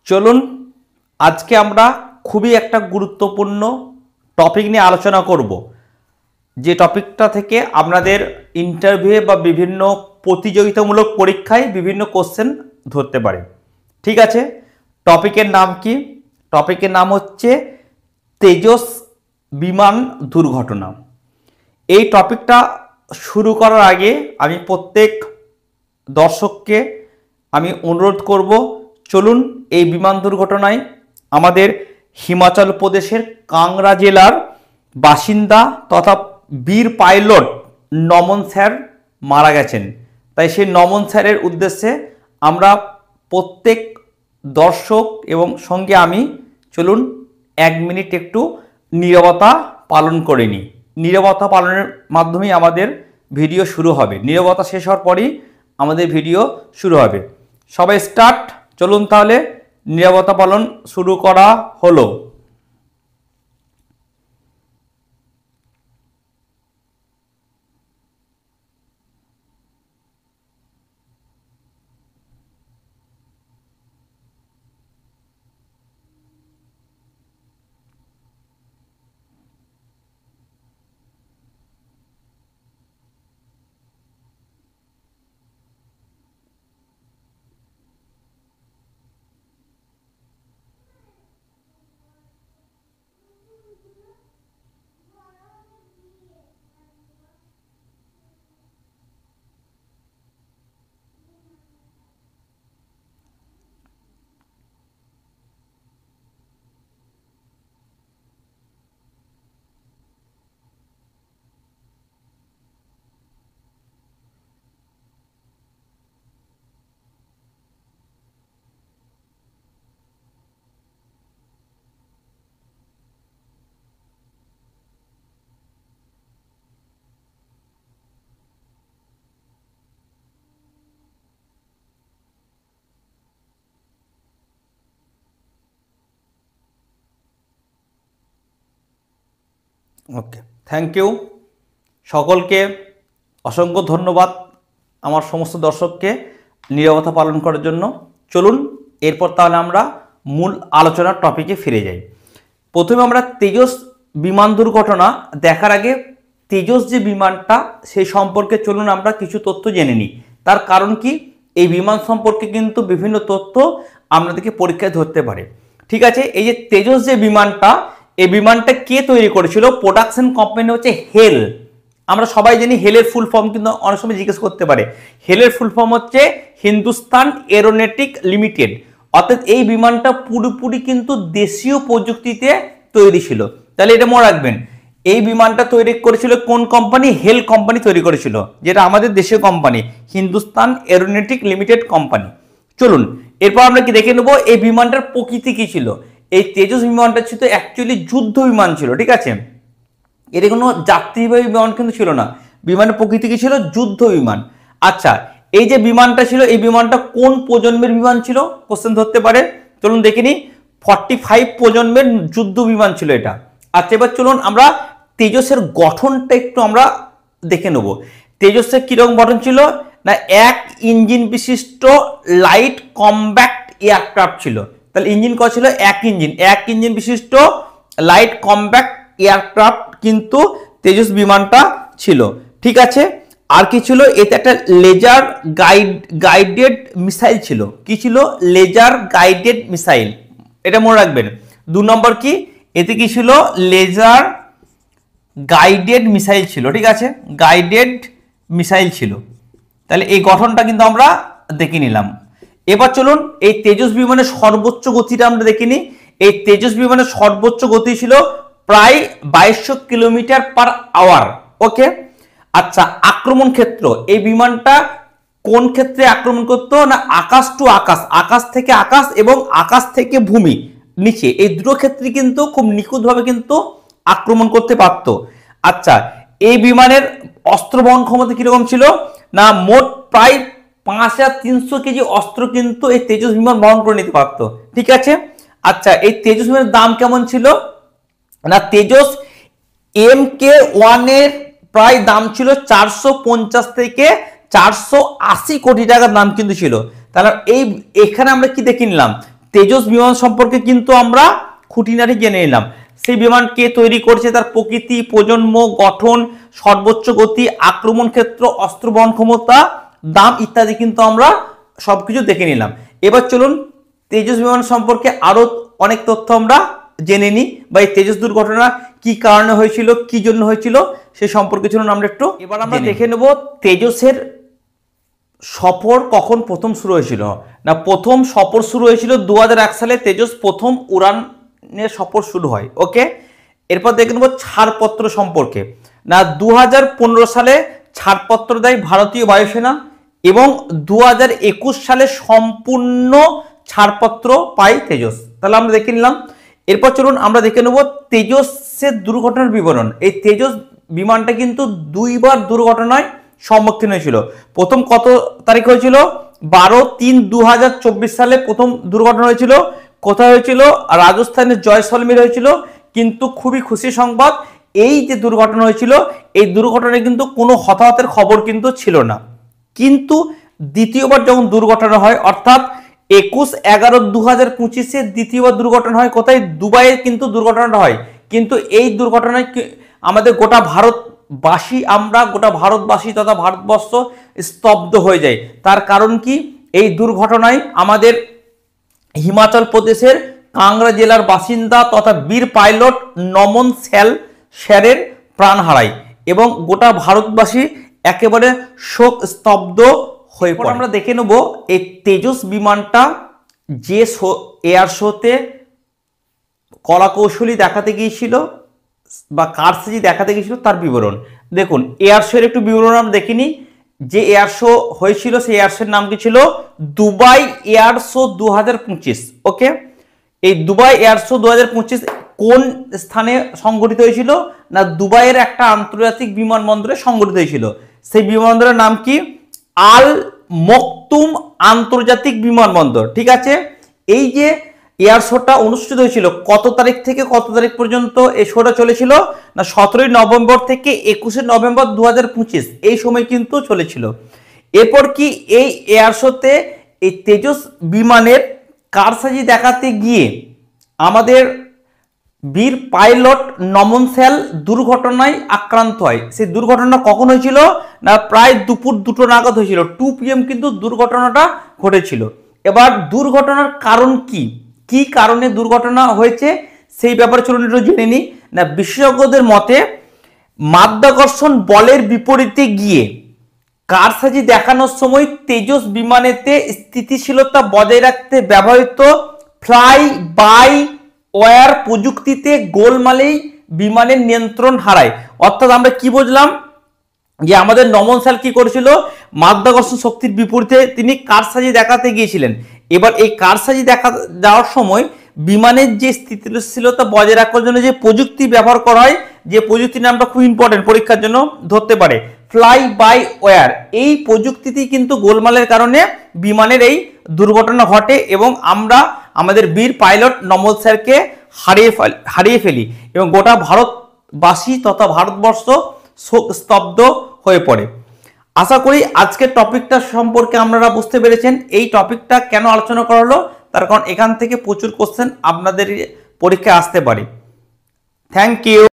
চলুন আজকে আমরা খুবই একটা গুরুত্বপূর্ণ টপিক নিয়ে আলোচনা করব, যে টপিকটা থেকে আপনাদের ইন্টারভিউ বা বিভিন্ন প্রতিযোগিতামূলক পরীক্ষায় বিভিন্ন কোশ্চেন ধরতে পারে। ঠিক আছে, টপিকের নাম কি? টপিকের নাম হচ্ছে তেজস বিমান দুর্ঘটনা। এই টপিকটা শুরু করার আগে আমি প্রত্যেক দর্শককে আমি অনুরোধ করব, চলুন এই বিমান দুর্ঘটনায় আমাদের হিমাচল প্রদেশের কাংড়া জেলার বাসিন্দা তথা বীর পাইলট নমন স্যার মারা গেছেন। তাই সেই নমন স্যারের উদ্দেশ্যে আমরা প্রত্যেক দর্শক এবং সঙ্গে আমি চলুন 1 মিনিট একটু নীরবতা পালন করে নিই। নীরবতা পালনের মাধ্যমেই আমাদের ভিডিও শুরু হবে। নীরবতা শেষ হওয়ার পরই আমাদের ভিডিও শুরু হবে। সবাই স্টার্ট। চলুন তাহলে নীরবতা পালন শুরু করা হলো। ওকে, থ্যাংক ইউ। সকলকে অসংখ্য ধন্যবাদ আমার সমস্ত দর্শককে নীরবতা পালন করার জন্য। চলুন এরপর তাহলে আমরা মূল আলোচনার টপিকে ফিরে যাই। প্রথমে আমরা তেজস বিমান দুর্ঘটনা দেখার আগে তেজস যে বিমানটা সেই সম্পর্কে চলুন আমরা কিছু তথ্য জেনে নিই। তার কারণ কি, এই বিমান সম্পর্কে কিন্তু বিভিন্ন তথ্য আপনাদেরকে পরীক্ষায় ধরতে পারে। ঠিক আছে, এই যে তেজস যে বিমানটা, এই বিমানটা কে তৈরি করেছিল? প্রোডাকশন কোম্পানি হচ্ছে হেল। আমরা সবাই জানি হেলের ফুল ফর্ম, কিন্তু অনেক সময় জিজ্ঞেস করতে পারে। হেলের ফুল ফর্ম হচ্ছে হিন্দুস্তান এরোনটিক লিমিটেড। অর্থাৎ এই বিমানটা পুরোপুরি কিন্তু দেশীয় প্রযুক্তিতে তৈরি ছিল। তাহলে এটা মনে রাখবেন, এই বিমানটা তৈরি করেছিল কোন কোম্পানি? হেল কোম্পানি তৈরি করেছিল, যেটা আমাদের দেশীয় কোম্পানি, হিন্দুস্তান এরোনটিক লিমিটেড কোম্পানি। চলুন এরপর আমরা কি দেখে নেব এই বিমানটার প্রকৃতি কি ছিল। এই তেজস বিমানটা ছিল অ্যাকচুয়ালি যুদ্ধ বিমান ছিল। ঠিক আছে, এটা কোনো যাত্রীবাহী বিমান কিন্তু ছিল না। বিমানের প্রকৃতি কি ছিল? যুদ্ধ বিমান। আচ্ছা, এই যে বিমানটা ছিল, এই বিমানটা কোন প্রজন্মের বিমান ছিল? কোশ্চেন ধরতে পারে। চলুন দেখে নিই। 45 প্রজন্মের যুদ্ধ বিমান ছিল এটা। আচ্ছা, এবার চলুন আমরা তেজসের গঠনটা একটু আমরা দেখে নেব। তেজসের কিরকম গঠন ছিল না, 1 ইঞ্জিন বিশিষ্ট লাইট কম্প্যাক্ট এয়ারক্রাফট ছিল। তাহলে ইঞ্জিন কত ছিল? 1 ইঞ্জিন বিশিষ্ট লাইট কম্প্যাক্ট এয়ারক্রাফট কিন্তু তেজস বিমানটা ছিল। ঠিক আছে, আর কি ছিল? এতে একটা লেজার গাইডেড মিসাইল ছিল। কি ছিল? Laser guided missile. এটা মনে রাখবেন। 2 নম্বর কি, এতে কি ছিল? লেজার গাইডেড মিসাইল ছিল। ঠিক আছে, গাইডেড মিসাইল ছিল। তাহলে এই গঠনটা কিন্তু আমরা দেখে নিলাম। এবার চলুন এই তেজস বিমানের সর্বোচ্চ গতিটা আমরা দেখে নিই। এই তেজস বিমানের সর্বোচ্চ গতি ছিল প্রায় 2200 কিলোমিটার পার আওয়ার। ওকে, আচ্ছা, আক্রমণ ক্ষেত্র, এই বিমানটা কোন ক্ষেত্রে আক্রমণ করতো না, আকাশ টু আকাশ, আকাশ থেকে আকাশ এবং আকাশ থেকে ভূমি নিচে, এই দুটো ক্ষেত্রে কিন্তু খুব নিখুঁতভাবে কিন্তু আক্রমণ করতে পারতো। আচ্ছা, এই বিমানের অস্ত্র বহন ক্ষমতা কিরকম ছিল না, মোট প্রায় 5300 কেজি অস্ত্র কিন্তু এই তেজস বিমান বহন করে নিতে পারতো। ঠিক আছে, আচ্ছা, এই তেজস বিমানের দাম কেমন ছিল না, তেজস MK1 এর প্রায় দাম ছিল 450 থেকে 480 কোটি টাকার দাম কিন্তু ছিল। তাহলে এখানে আমরা কি দেখে নিলাম, তেজস বিমান সম্পর্কে কিন্তু আমরা খুঁটিনাটি জেনে নিলাম। সেই বিমান কে তৈরি করছে, তার প্রকৃতি, প্রজন্ম, গঠন, সর্বোচ্চ গতি, আক্রমণ ক্ষেত্র, অস্ত্র বহন ক্ষমতা, দাম ইত্যাদি কিন্তু আমরা সবকিছু দেখে নিলাম। এবার চলুন তেজস বিমান সম্পর্কে আরো অনেক তথ্য আমরা জেনে নিই, বা এই তেজস দুর্ঘটনা কি কারণে হয়েছিল, কি জন্য হয়েছিল, সে সম্পর্কে চলুন আমরা একটু এবার আমরা দেখে নেব তেজসের সফর কখন প্রথম শুরু হয়েছিল। না, প্রথম সফর শুরু হয়েছিল 2001 সালে তেজস প্রথম উড়ানের সফর শুরু হয়। ওকে, এরপর দেখে নেব ছাড়পত্র সম্পর্কে। না, 2015 সালে ছাড়পত্র দেয় ভারতীয় বায়ুসেনা এবং 2021 সালে সম্পূর্ণ ছাড়পত্র পায় তেজস। তাহলে আমরা দেখে নিলাম। এরপর চলুন আমরা দেখে নেব তেজসের দুর্ঘটনার বিবরণ। এই তেজস বিমানটা কিন্তু দুইবার দুর্ঘটনায় সম্মুখীন হয়েছিল। প্রথম কত তারিখ হয়েছিল? 12/3/2024 সালে প্রথম দুর্ঘটনা হয়েছিল। কোথায় হয়েছিল? রাজস্থানের জয়সলমীর হয়েছিল। কিন্তু খুবই খুশি সংবাদ, এই যে দুর্ঘটনা হয়েছিল, এই দুর্ঘটনায় কিন্তু কোনো হতাহতের খবর কিন্তু ছিল না। কিন্তু দ্বিতীয়বার যখন দুর্ঘটনা হয়, অর্থাৎ 21/11/2025 দ্বিতীয়বার দুর্ঘটনা হয় কোথায়? দুবাইয়ে কিন্তু দুর্ঘটনাটা হয়। কিন্তু এই দুর্ঘটনায় আমাদের গোটা ভারতবাসী, আমরা গোটা ভারতবাসী তথা ভারতবর্ষ স্তব্ধ হয়ে যায়। তার কারণ কি? এই দুর্ঘটনায় আমাদের হিমাচল প্রদেশের কাংড়া জেলার বাসিন্দা তথা বীর পাইলট নমন স্যারের প্রাণ হারায় এবং গোটা ভারতবাসী একেবারে শোক স্তব্ধ হয়ে পড়ে। আমরা দেখে নেব এই তেজস বিমানটা যে এয়ার শোতে কলাকৌশলী দেখাতে গিয়েছিল বা কারসাজি দেখাতে গিয়েছিল তার বিবরণ। দেখুন, এয়ার শোর একটু বিবরণ আমরা দেখিনি। যে এয়ার শো হয়েছিল সেই এয়ার শোর নাম কি ছিল? Dubai air show 2025। ওকে, এই দুবাই এয়ার শো 2025 কোন স্থানে সংগঠিত হয়েছিল? না, দুবাইয়ের একটা আন্তর্জাতিক বিমানবন্দরে সংগঠিত হয়েছিল। সেই বিমানবন্দরের নাম কি? আল মকতুম আন্তর্জাতিক বিমানবন্দর। ঠিক আছে, এই যে এয়ার শোটা অনুষ্ঠিত হয়েছিল কত তারিখ থেকে কত তারিখ পর্যন্ত এই শোটা চলেছিল? না, 17 নভেম্বর থেকে 21 নভেম্বর 2025 এই সময় কিন্তু চলেছিল। এরপর কি এই এয়ার শোতে এই তেজস বিমানের কারসাজি দেখাতে গিয়ে আমাদের বীর পাইলট নমন স্যার দুর্ঘটনায় আক্রান্ত হয়। সেই দুর্ঘটনা কখন হয়েছিল? না, প্রায় দুপুর 2টো নাগাদ হয়েছিল। 2 PM কিন্তু দুর্ঘটনাটা ঘটেছিল। এবার দুর্ঘটনার কারণ কি, কি কারণে দুর্ঘটনা হয়েছে সেই ব্যাপারে চলুন একটু জেনে নিই। না, বিশেষজ্ঞদের মতে মাধ্যাকর্ষণ বলের বিপরীতে গিয়ে কারসাজি দেখানোর সময় তেজস বিমানেতে স্থিতিশীলতা বজায় রাখতে ব্যবহৃত ফ্লাই বাই ওয়্যার প্রযুক্তিতে গোলমালেই বিমানের নিয়ন্ত্রণ হারায়। অর্থাৎ আমরা কি বুঝলাম? যে আমাদের নমন স্যার কি করেছিল? মাধ্যাকর্ষণ শক্তির বিপরীতে তিনি কারসাজি দেখাতে গিয়েছিলেন। এবার এই কারসাজি দেখা যাওয়ার সময় বিমানের যে স্থিতিশীলতা বজায় রাখার জন্য যে প্রযুক্তি ব্যবহার করা হয়, যে প্রযুক্তির নামটা খুব ইম্পর্টেন্ট, পরীক্ষার জন্য ধরতে পারে, ফ্লাই বাই ওয়্যার, এই প্রযুক্তিটি কিন্তু গোলমালের কারণে বিমানের এই দুর্ঘটনা ঘটে এবং আমরা আমাদের বীর পাইলট নমন স্যারকে হারিয়ে ফেলি এবং গোটা ভারতবাসী তথা ভারতবর্ষ শোক স্তব্ধ হয়ে পড়ে। আশা করি আজকের টপিকটা সম্পর্কে আপনারা বুঝতে পেরেছেন। এই টপিকটা কেন আলোচনা করা হলো, তার কারণ এখান থেকে প্রচুর কোশ্চেন আপনাদের পরীক্ষায় আসতে পারে। Thank you.